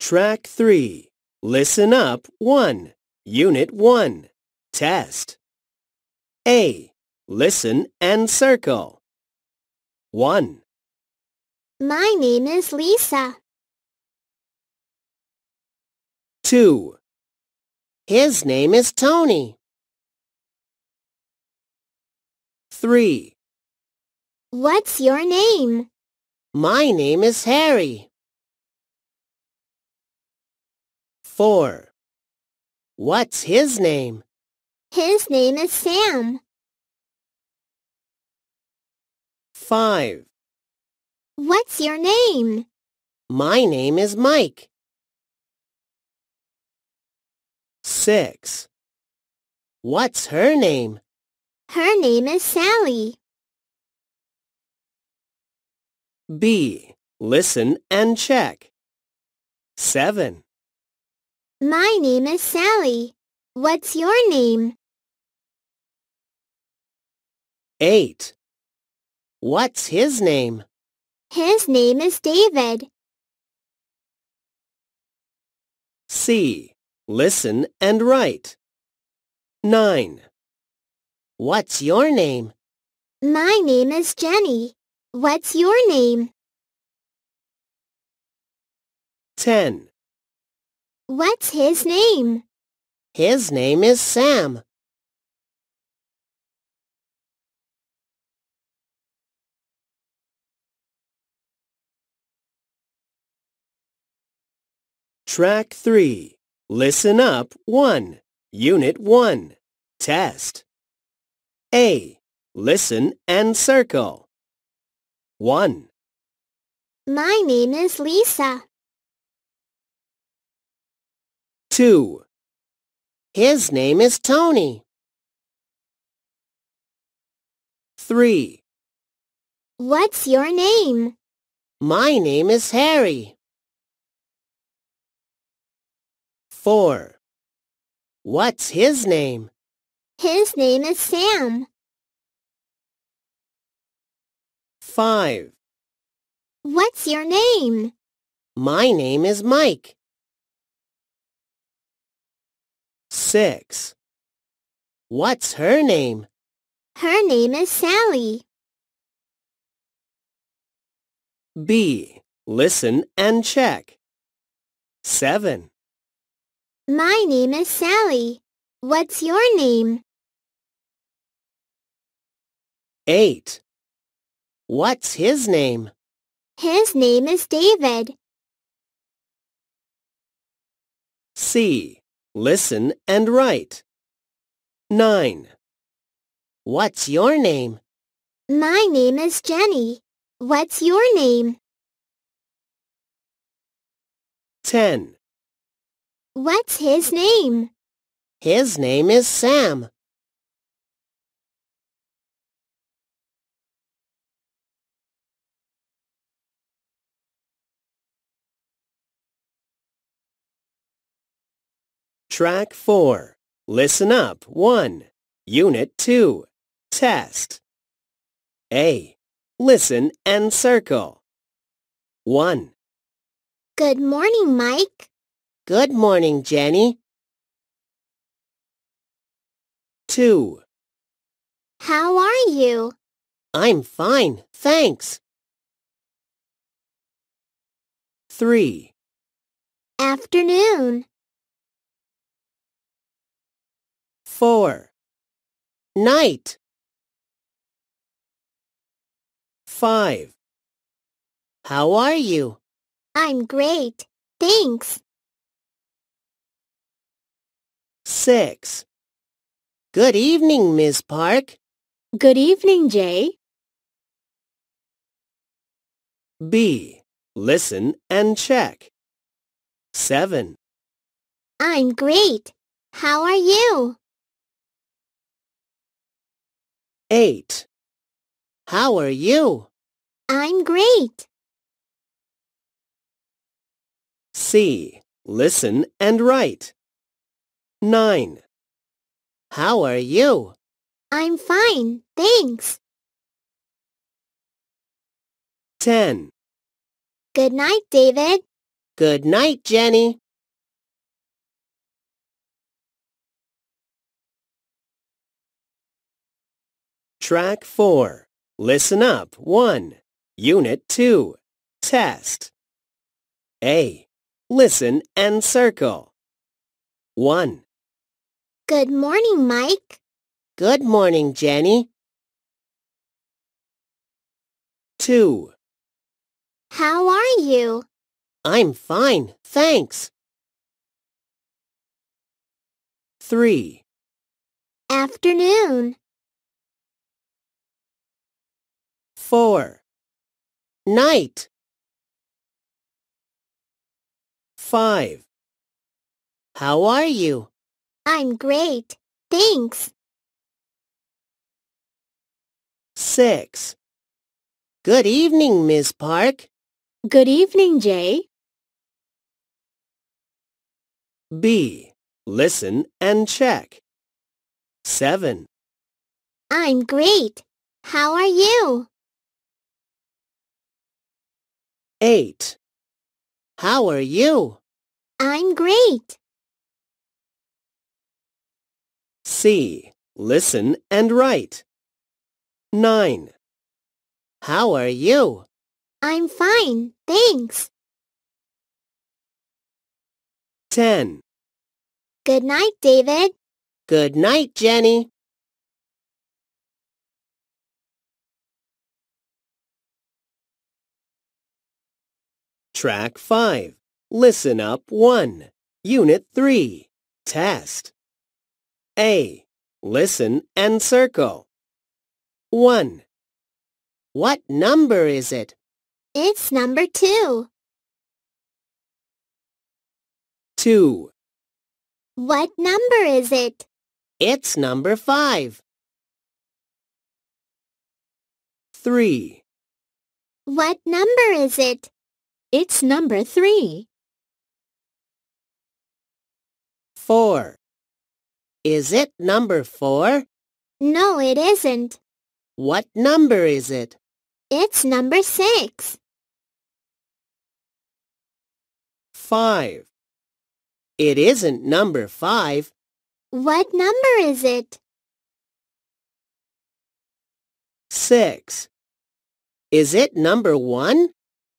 Track 3. Listen up 1. Unit 1. Test. A. Listen and circle. 1. My name is Lisa. 2. His name is Tony. 3. What's your name? My name is Harry. 4. What's his name? His name is Sam. 5. What's your name? My name is Mike. 6. What's her name? Her name is Sally. B. Listen and check. 7. My name is Sally. What's your name? 8. What's his name? His name is David. C. Listen and write. 9. What's your name? My name is Jenny. What's your name? 10. What's his name? His name is Sam. Track 3. Listen up 1. Unit 1. Test. A. Listen and circle. 1. My name is Lisa. 2. His name is Tony. 3. What's your name? My name is Harry. 4. What's his name? His name is Sam. 5. What's your name? My name is Mike. 6. What's her name? Her name is Sally. B. Listen and check. 7. My name is Sally. What's your name? 8. What's his name? His name is David. C. Listen and write. 9. What's your name? My name is Jenny. What's your name? 10. What's his name? His name is Sam. Track 4. Listen up 1. Unit 2. Test. A. Listen and circle. 1. Good morning, Mike. Good morning, Jenny. 2. How are you? I'm fine, thanks. 3. Afternoon. 4. Night. 5. How are you? I'm great. Thanks. 6. Good evening, Miss Park. Good evening, Jay. B. Listen and check. 7. I'm great. How are you? 8. How are you? I'm great. C. Listen and write. 9. How are you? I'm fine. Thanks. 10. Good night, David. Good night, Jenny. Track 4. Listen up. 1. Unit 2. Test. A. Listen and circle. 1, Good morning, Mike. Good morning, Jenny. 2, How are you? I'm fine, thanks. 3, Afternoon. 4, Night. 5, How are you? I'm great. Thanks. 6, Good evening, Miss Park. Good evening, Jay. B. Listen and check. 7, I'm great. How are you? 8, How are you? I'm great. C. Listen and write. 9, How are you? I'm fine. Thanks. 10, Good night, David. Good night, Jenny. Track 5. Listen up 1. Unit 3. Test. A. Listen and circle. 1, What number is it? It's number 2. 2, What number is it? It's number 5. 3, What number is it? It's number 3. 4, Is it number 4? No, it isn't. What number is it? It's number 6. 5, It isn't number 5. What number is it? 6, Is it number 1?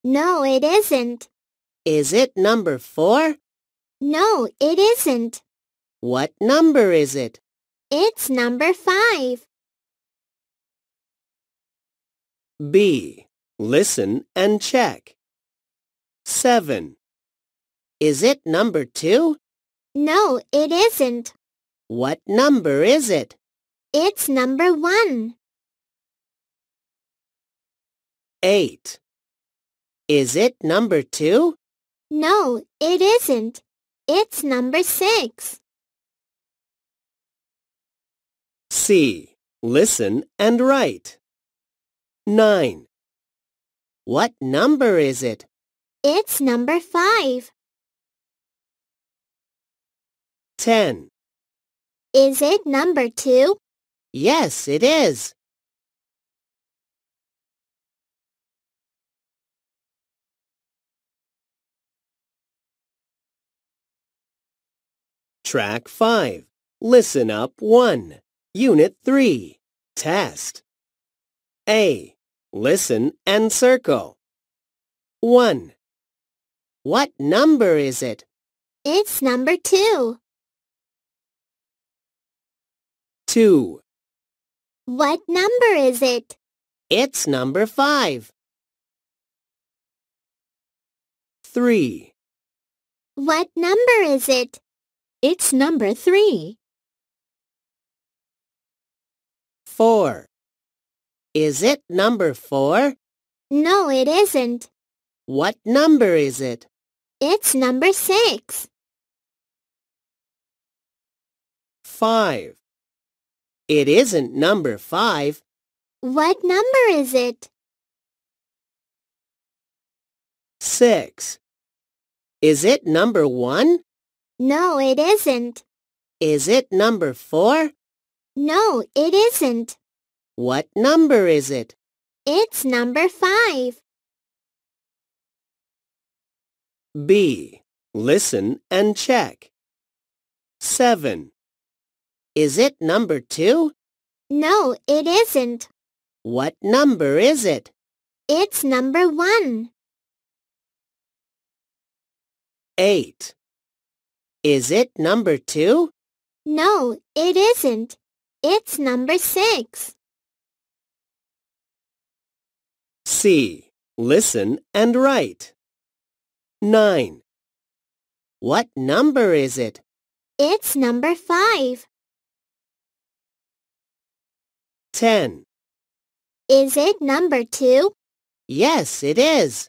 No, it isn't. Is it number 4? No, it isn't. What number is it? It's number 5. B. Listen and check. 7, Is it number 2? No, it isn't. What number is it? It's number 1. 8, Is it number 2? No, it isn't. It's number 6. C. Listen and write. 9, What number is it? It's number 5. 10, Is it number 2? Yes, it is. Track 5. Listen up 1. Unit 3. Test. A. Listen and circle. 1, What number is it? It's number 2. 2, What number is it? It's number 5. 3, What number is it? It's number 3. 4, Is it number 4? No, it isn't. What number is it? It's number 6. 5, It isn't number 5. What number is it? 6, Is it number 1? No, it isn't. Is it number 4? No, it isn't. What number is it? It's number 5. B. Listen and check. 7. Is it number 2? No, it isn't. What number is it? It's number 1. 8. Is it number 2? No, it isn't. It's number 6. C. Listen and write. 9. What number is it? It's number 5. 10. Is it number 2? Yes, it is.